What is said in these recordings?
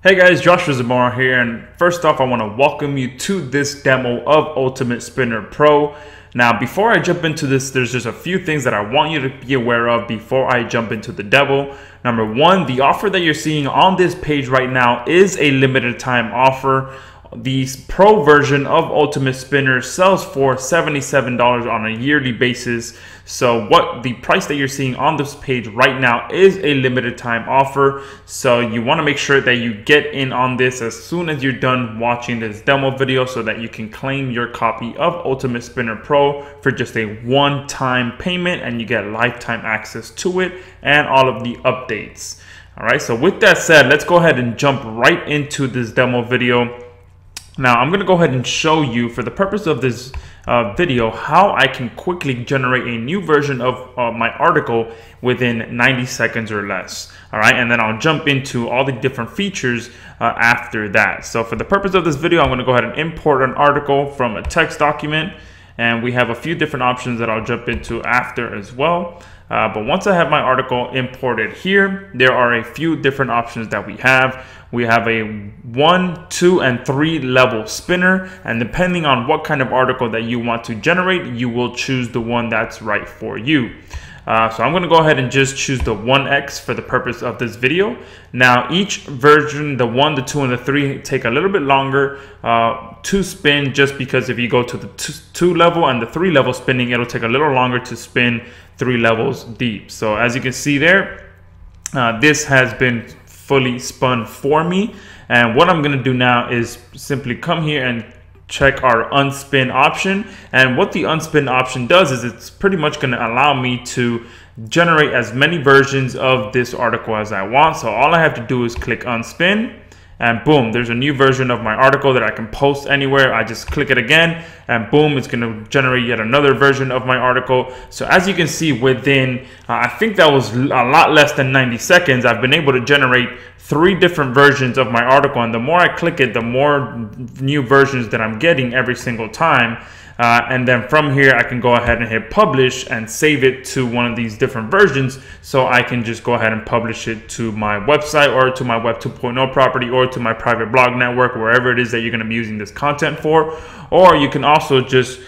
Hey guys, Joshua Zamora here, and first off I want to welcome you to this demo of Ultimate Spinner Pro. Now before I jump into this, there's just a few things that I want you to be aware of before I jump into the demo. Number one, the offer that you're seeing on this page right now is a limited time offer. The Pro version of Ultimate Spinner sells for $77 on a yearly basis. So what the price that you're seeing on this page right now is a limited time offer. So you want to make sure that you get in on this as soon as you're done watching this demo video so that you can claim your copy of Ultimate Spinner Pro for just a one-time payment, and you get lifetime access to it and all of the updates. All right, so with that said, let's go ahead and jump right into this demo video. Now I'm going to go ahead and show you, for the purpose of this video, how I can quickly generate a new version of my article within 90 seconds or less. All right, and then I'll jump into all the different features after that. So for the purpose of this video, I'm going to go ahead and import an article from a text document, and we have a few different options that I'll jump into after as well. But once I have my article imported here, there are a few different options that we have. We have a 1, 2, and 3 level spinner, and depending on what kind of article that you want to generate, you will choose the one that's right for you. So I'm going to go ahead and just choose the 1X for the purpose of this video. Now each version, the 1, the 2, and the 3, take a little bit longer to spin, just because if you go to the 2 level and the 3 level spinning, it'll take a little longer to spin 3 levels deep. So as you can see there, this has been fully spun for me, and what I'm going to do now is simply come here and check our unspin option. And what the unspin option does is it's pretty much going to allow me to generate as many versions of this article as I want. So all I have to do is click unspin, and boom, there's a new version of my article that I can post anywhere. I just click it again, and boom, it's going to generate yet another version of my article. So as you can see, within I think that was a lot less than 90 seconds, I've been able to generate 3 different versions of my article, and the more I click it, the more new versions that I'm getting every single time. And then from here, I can go ahead and hit publish and save it to one of these different versions, so I can just go ahead and publish it to my website or to my Web 2.0 property or to my private blog network, wherever it is that you're going to be using this content for. Or you can also just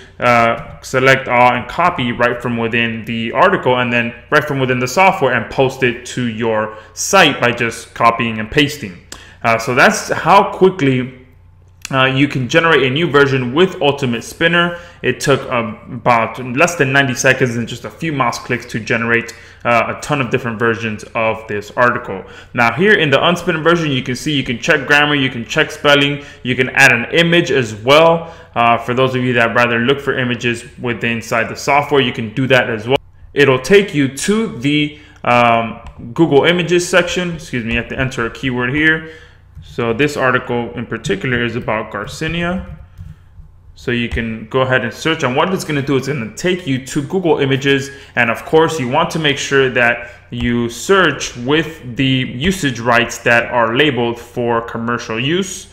select all and copy right from within the article, and then right from within the software, and post it to your site by just copying and pasting. So that's how quickly you can generate a new version with Ultimate Spinner. It took about less than 90 seconds and just a few mouse clicks to generate a ton of different versions of this article. Now here in the unspin version, you can see you can check grammar, you can check spelling, you can add an image as well. For those of you that rather look for images within inside the software, you can do that as well. It'll take you to the Google Images section. Excuse me, you have to enter a keyword here. So this article in particular is about Garcinia. So you can go ahead and search, and what it's going to do is going to take you to Google Images. And of course, you want to make sure that you search with the usage rights that are labeled for commercial use.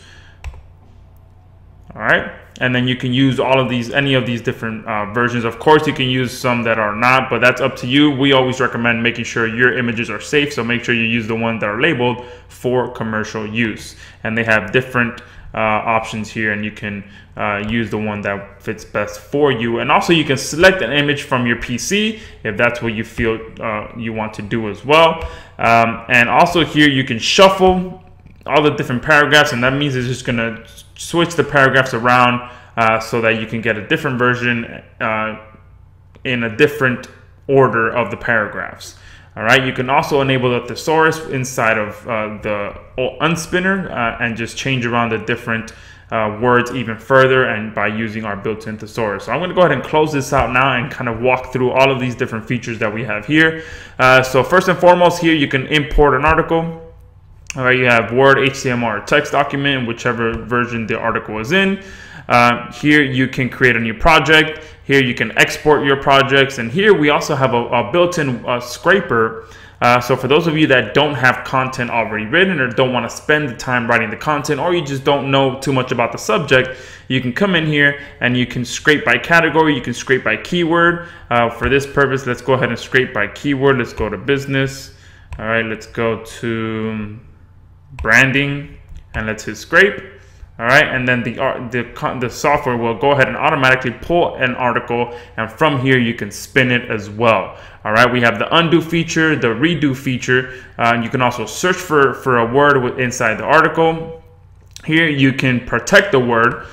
All right. And then you can use all of these, any of these different versions. Of course, you can use some that are not, but that's up to you. We always recommend making sure your images are safe, so make sure you use the ones that are labeled for commercial use. And they have different options here, and you can use the one that fits best for you. And also, you can select an image from your PC if that's what you feel you want to do as well. And also here, you can shuffle all the different paragraphs, and that means it's just going to switch the paragraphs around so that you can get a different version in a different order of the paragraphs. All right, you can also enable the thesaurus inside of the unspinner and just change around the different words even further, and by using our built-in thesaurus. So I'm going to go ahead and close this out now and kind of walk through all of these different features that we have here. So first and foremost, here you can import an article. All right, you have Word, HTML, or text document, whichever version the article is in. Here you can create a new project. Here you can export your projects. And here we also have a built-in scraper. So for those of you that don't have content already written, or don't want to spend the time writing the content, or you just don't know too much about the subject, you can come in here and you can scrape by category. You can scrape by keyword. For this purpose, let's go ahead and scrape by keyword. Let's go to business. All right, let's go to branding. and let's hit scrape. All right, and then the software will go ahead and automatically pull an article, and from here you can spin it as well. All right, we have the undo feature, the redo feature. You can also search for a word inside the article. Here you can protect the word.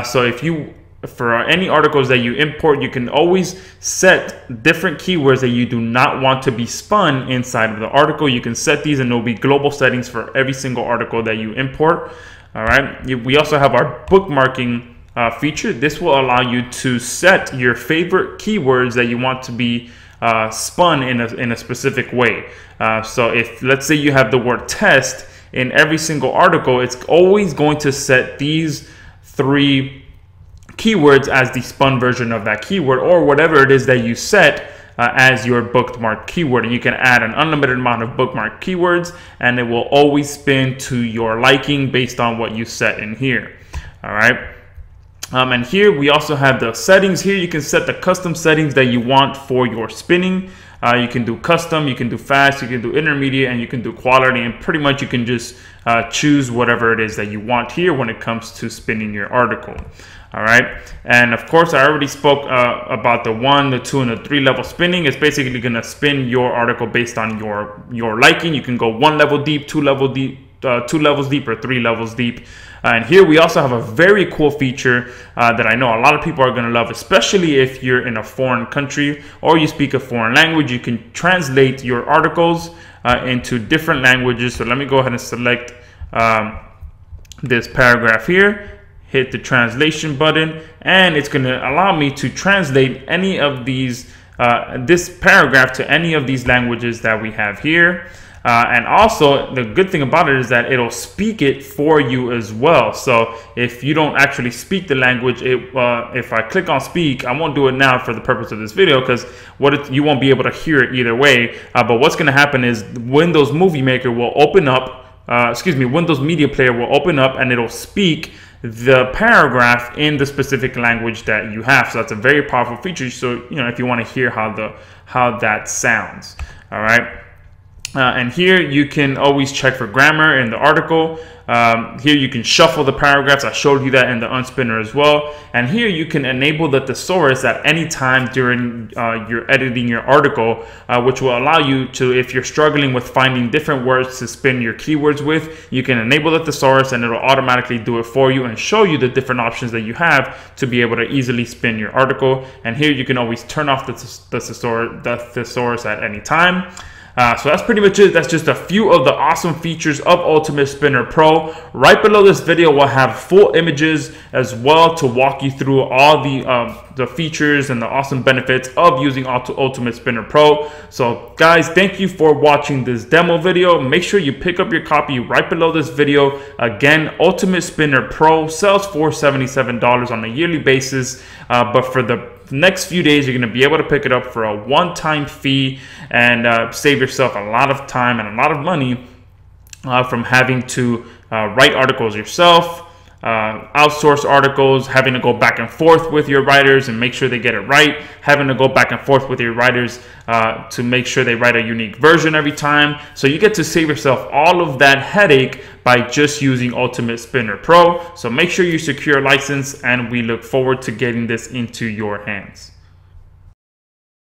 So if you, for any articles that you import, you can always set different keywords that you do not want to be spun inside of the article. You can set these, and there will be global settings for every single article that you import. All right, we also have our bookmarking feature. This will allow you to set your favorite keywords that you want to be spun in a specific way. So if, let's say, you have the word test in every single article, it's always going to set these 3 keywords as the spun version of that keyword, or whatever it is that you set as your bookmark keyword. And you can add an unlimited amount of bookmark keywords, and it will always spin to your liking based on what you set in here. All right. And here we also have the settings. Here you can set the custom settings that you want for your spinning. You can do custom, you can do fast, you can do intermediate, and you can do quality, and pretty much you can just choose whatever it is that you want here when it comes to spinning your article. All right, and of course I already spoke about the 1, the 2, and the 3 level spinning. It's basically going to spin your article based on your liking. You can go 1 level deep, 2 levels deep, or 3 levels deep. And here we also have a very cool feature that I know a lot of people are going to love, especially if you're in a foreign country or you speak a foreign language. You can translate your articles into different languages. So let me go ahead and select this paragraph here, hit the translation button, and it's going to allow me to translate any of these this paragraph to any of these languages that we have here. And also the good thing about it is that it'll speak it for you as well. So if you don't actually speak the language, if I click on speak, I won't do it now for the purpose of this video, because you won't be able to hear it either way. But what's going to happen is Windows Movie Maker will open up, Windows Media Player will open up, and it'll speak the paragraph in the specific language that you have. So that's a very powerful feature. So, you know, if you want to hear how that sounds. All right. And here you can always check for grammar in the article. Here you can shuffle the paragraphs. I showed you that in the unspinner as well. And here you can enable the thesaurus at any time during your editing your article, which will allow you to, if you're struggling with finding different words to spin your keywords with, you can enable the thesaurus, and it'll automatically do it for you and show you the different options that you have to be able to easily spin your article. And here you can always turn off the thesaurus at any time. So that's pretty much it. That's just a few of the awesome features of Ultimate Spinner Pro. Right below this video, we'll have full images as well to walk you through all the features and the awesome benefits of using Ultimate Spinner Pro. So guys, thank you for watching this demo video. Make sure you pick up your copy right below this video. Again, Ultimate Spinner Pro sells for $77 on a yearly basis, but for the next few days you're going to be able to pick it up for a one-time fee and save yourself a lot of time and a lot of money from having to write articles yourself, outsource articles, having to go back and forth with your writers and make sure they get it right, having to go back and forth with your writers to make sure they write a unique version every time. So you get to save yourself all of that headache by just using Ultimate Spinner Pro. So make sure you secure a license, and we look forward to getting this into your hands.